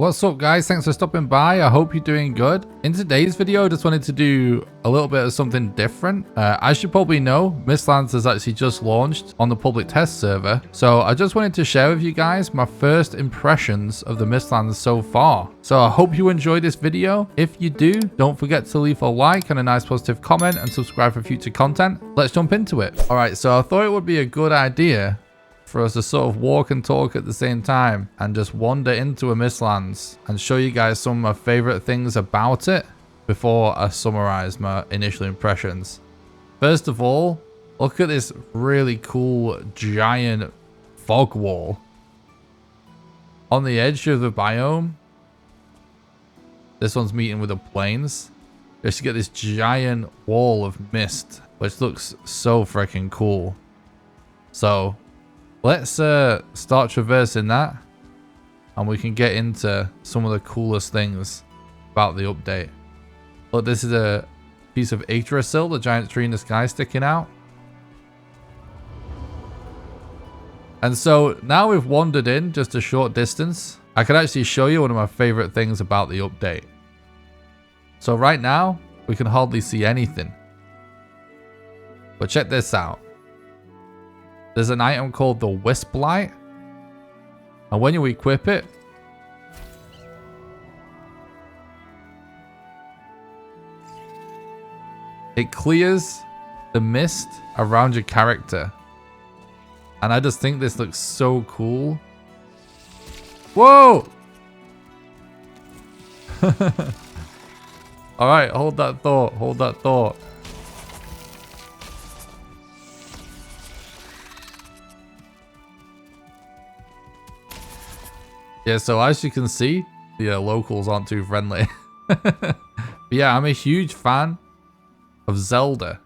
What's up guys, thanks for stopping by. I hope you're doing good. In today's video, I just wanted to do a little bit of something different. As you probably know, Mistlands has actually just launched on the public test server. So I just wanted to share with you guys my first impressions of the Mistlands so far. So I hope you enjoyed this video. If you do, don't forget to leave a like and a nice positive comment and subscribe for future content. Let's jump into it. All right, so I thought it would be a good idea for us to sort of walk and talk at the same time and just wander into a Mistlands and show you guys some of my favorite things about it before I summarize my initial impressions. First of all, look at this really cool giant fog wall on the edge of the biome. This one's meeting with the plains. Just to get this giant wall of mist, which looks so freaking cool. So let's start traversing that, and we can get into some of the coolest things about the update. Look, this is a piece of Yggdrasil, the giant tree in the sky sticking out. And so now we've wandered in just a short distance, I can actually show you one of my favorite things about the update. So right now, we can hardly see anything. But check this out. There's an item called the Wisp Light, and when you equip it, it clears the mist around your character. And I just think this looks so cool. Whoa! Alright, hold that thought, hold that thought. Yeah, so as you can see, the locals aren't too friendly. But yeah, I'm a huge fan of Zelda.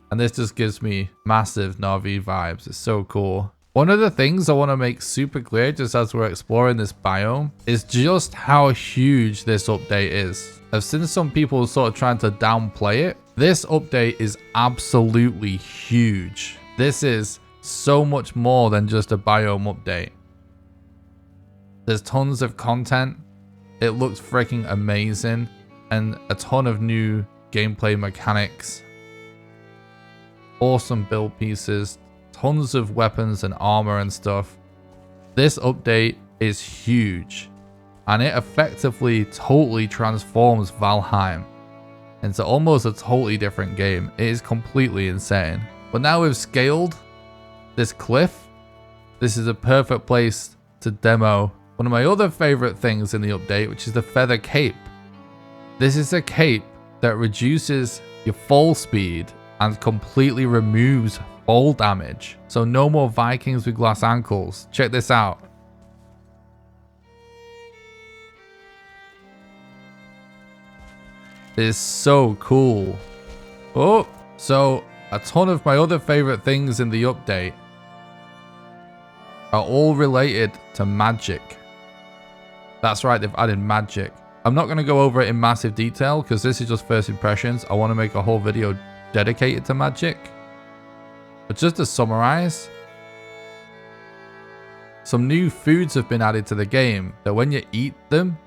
And this just gives me massive Na'vi vibes. It's so cool. One of the things I want to make super clear just as we're exploring this biome is just how huge this update is. I've seen some people sort of trying to downplay it. This update is absolutely huge. This is so much more than just a biome update. There's tons of content. It looks freaking amazing. And a ton of new gameplay mechanics. Awesome build pieces. Tons of weapons and armor and stuff. This update is huge. And it effectively totally transforms Valheim into almost a totally different game. It is completely insane. But now we've scaled this cliff. This is a perfect place to demo one of my other favorite things in the update, which is the feather cape. This is a cape that reduces your fall speed and completely removes fall damage. So no more Vikings with glass ankles. Check this out. This is so cool. Oh, so a ton of my other favorite things in the update are all related to magic. That's right, they've added magic. I'm not going to go over it in massive detail because this is just first impressions. I want to make a whole video dedicated to magic. But just to summarize, some new foods have been added to the game that when you eat them,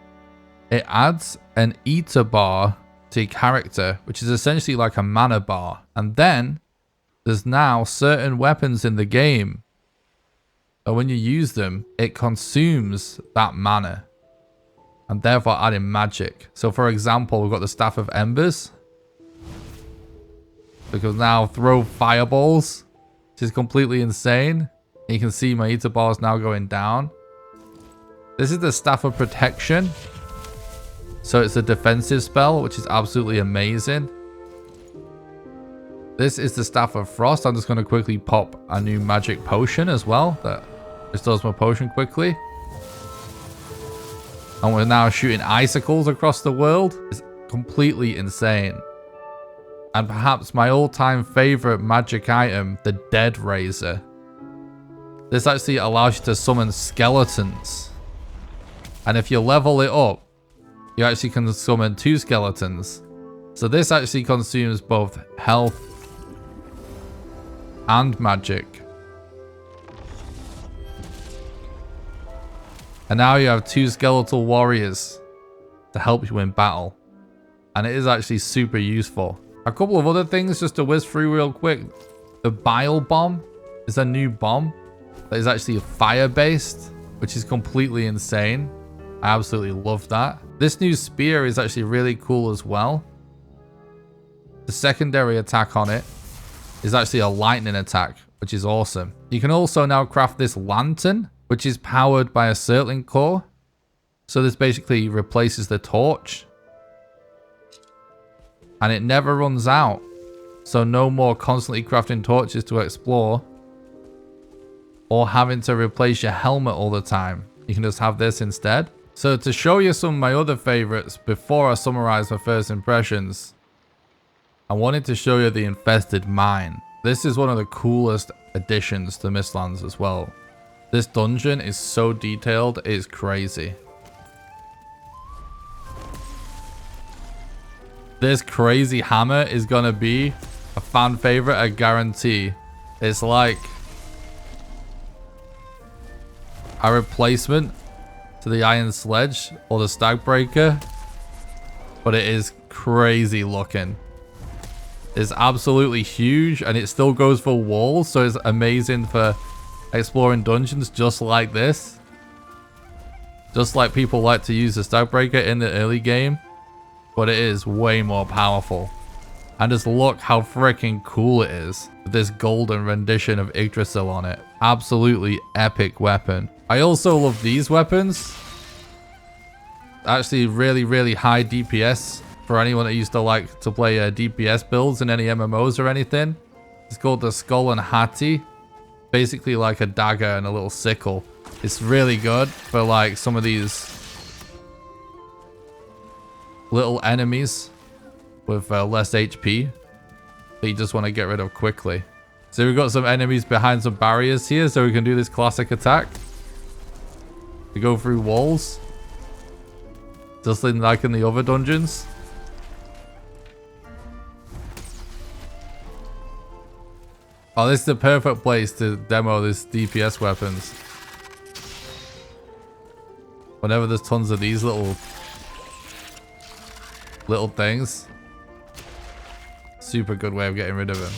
it adds an eater bar to your character, which is essentially like a mana bar. And then there's now certain weapons in the game that when you use them, it consumes that mana, and therefore adding magic. So for example, we've got the Staff of Embers. We can now throw fireballs, which is completely insane. And you can see my Eater bar is now going down. This is the Staff of Protection. So it's a defensive spell, which is absolutely amazing. This is the Staff of Frost. I'm just going to quickly pop a new magic potion as well that restores my potion quickly. And we're now shooting icicles across the world. It's completely insane. And perhaps my all-time favorite magic item, the Dead Razor. This actually allows you to summon skeletons. And if you level it up, you actually can summon 2 skeletons. So this actually consumes both health and magic. And now you have 2 skeletal warriors to help you in battle. And it is actually super useful. A couple of other things just to whiz through real quick. The bile bomb is a new bomb that is actually fire-based, which is completely insane. I absolutely love that. This new spear is actually really cool as well. The secondary attack on it is actually a lightning attack, which is awesome. You can also now craft this lantern, which is powered by a Surtling core. So this basically replaces the torch. And it never runs out. So no more constantly crafting torches to explore. Or having to replace your helmet all the time. You can just have this instead. So to show you some of my other favorites before I summarize my first impressions, I wanted to show you the Infested Mine. This is one of the coolest additions to Mistlands as well. This dungeon is so detailed, it's crazy. This crazy hammer is gonna be a fan favorite, I guarantee. It's like a replacement to the iron sledge or the stag breaker, but it is crazy looking. It's absolutely huge and it still goes for walls, so it's amazing for exploring dungeons just like this. Just like people like to use the stag breaker in the early game, but it is way more powerful. And just look how freaking cool it is with this golden rendition of Yggdrasil on it. Absolutely epic weapon. I also love these weapons. Actually really high DPS for anyone that used to like to play DPS builds in any MMOs or anything. It's called the Skull and Hattie. Basically like a dagger and a little sickle. It's really good for like some of these little enemies with less HP that you just want to get rid of quickly. So we've got some enemies behind some barriers here, so we can do this classic attack. We go through walls, just like in the other dungeons. Oh, this is the perfect place to demo this DPS weapons. Whenever there's tons of these little things. Super good way of getting rid of them.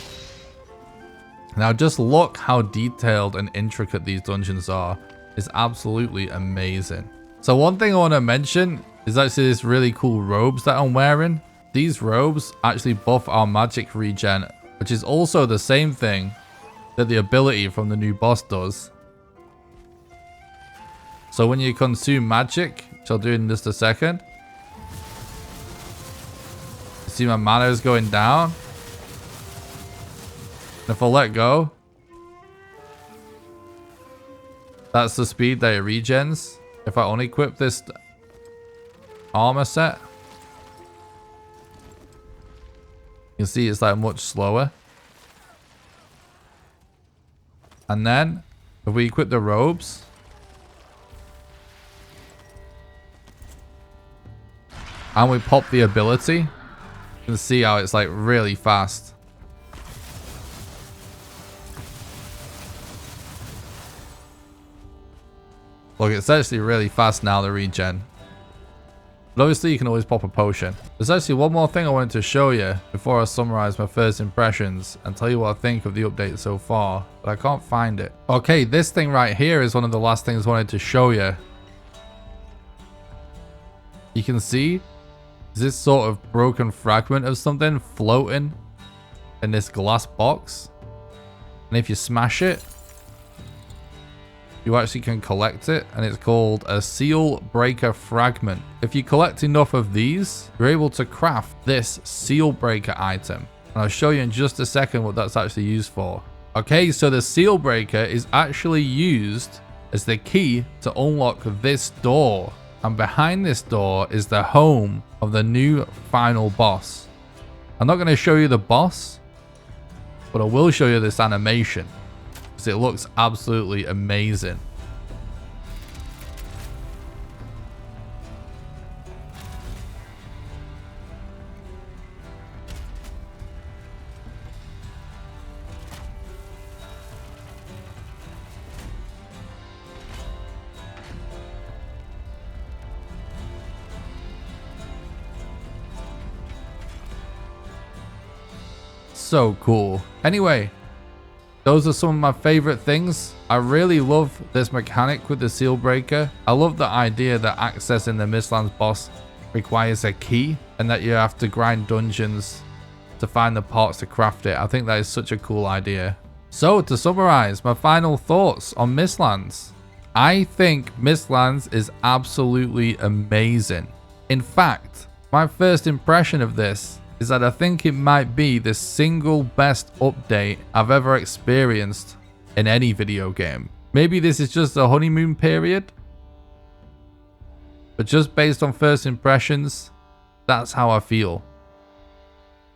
Now just look how detailed and intricate these dungeons are. It's absolutely amazing. So one thing I want to mention is actually this really cool robes that I'm wearing. These robes actually buff our magic regen, which is also the same thing that the ability from the new boss does. So when you consume magic, which I'll do in just a second, see my mana is going down. And if I let go, that's the speed that it regens. If I unequip this armor set, you can see it's like much slower. And then if we equip the robes, and we pop the ability, you can see how it's like really fast. Look, it's actually really fast now, the regen. But obviously you can always pop a potion. There's actually one more thing I wanted to show you before I summarize my first impressions and tell you what I think of the update so far, but I can't find it. Okay, this thing right here is one of the last things I wanted to show you. You can see this sort of broken fragment of something floating in this glass box. And if you smash it, you actually can collect it, and it's called a seal breaker fragment. If you collect enough of these, you're able to craft this seal breaker item. And I'll show you in just a second what that's actually used for. Okay, so the seal breaker is actually used as the key to unlock this door. And behind this door is the home of the new final boss. I'm not going to show you the boss, but I will show you this animation, because it looks absolutely amazing. so cool. Anyway, those are some of my favorite things. I really love this mechanic with the seal breaker. I love the idea that accessing the Mistlands boss requires a key and that you have to grind dungeons to find the parts to craft it. I think that is such a cool idea. So to summarize my final thoughts on Mistlands, I think Mistlands is absolutely amazing. In fact, my first impression of this is that I think it might be the single best update I've ever experienced in any video game. Maybe this is just a honeymoon period, but just based on first impressions, that's how I feel.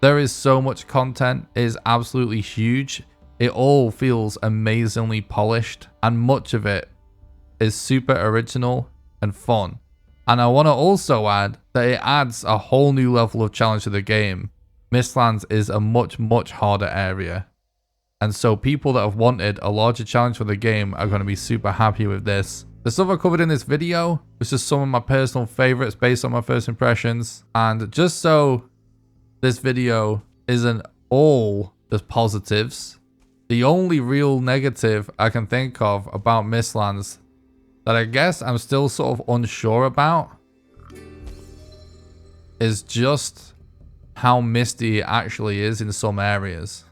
There is so much content. It is absolutely huge. It all feels amazingly polished, and much of it is super original and fun. And I want to also add that it adds a whole new level of challenge to the game. Mistlands is a much harder area. And so people that have wanted a larger challenge for the game are going to be super happy with this. The stuff I covered in this video was just some of my personal favorites based on my first impressions. And just so this video isn't all just positives, the only real negative I can think of about Mistlands that I guess I'm still sort of unsure about is just how misty it actually is in some areas.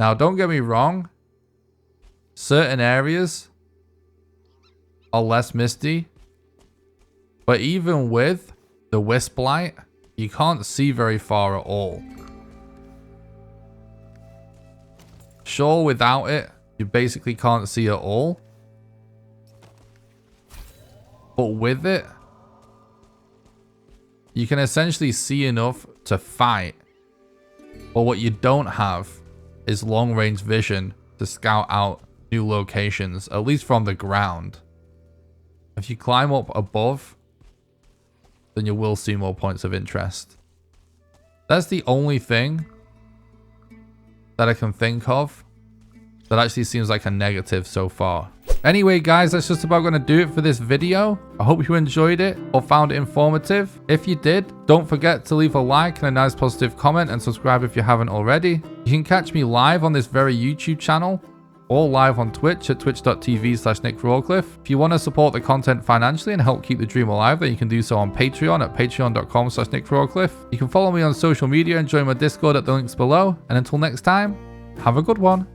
Now, don't get me wrong, certain areas are less misty, but even with the wisp light, you can't see very far at all. Sure, without it, you basically can't see at all. But with it, you can essentially see enough to fight. But what you don't have is long-range vision to scout out new locations, at least from the ground. If you climb up above, then you will see more points of interest. That's the only thing that I can think of that actually seems like a negative so far. Anyway, guys, that's just about going to do it for this video. I hope you enjoyed it or found it informative. If you did, don't forget to leave a like and a nice positive comment, and subscribe if you haven't already. You can catch me live on this very YouTube channel or live on Twitch at twitch.tv/nickrawcliffe. If you want to support the content financially and help keep the dream alive, then you can do so on Patreon at patreon.com/nickrawcliffe. You can follow me on social media and join my Discord at the links below. And until next time, have a good one.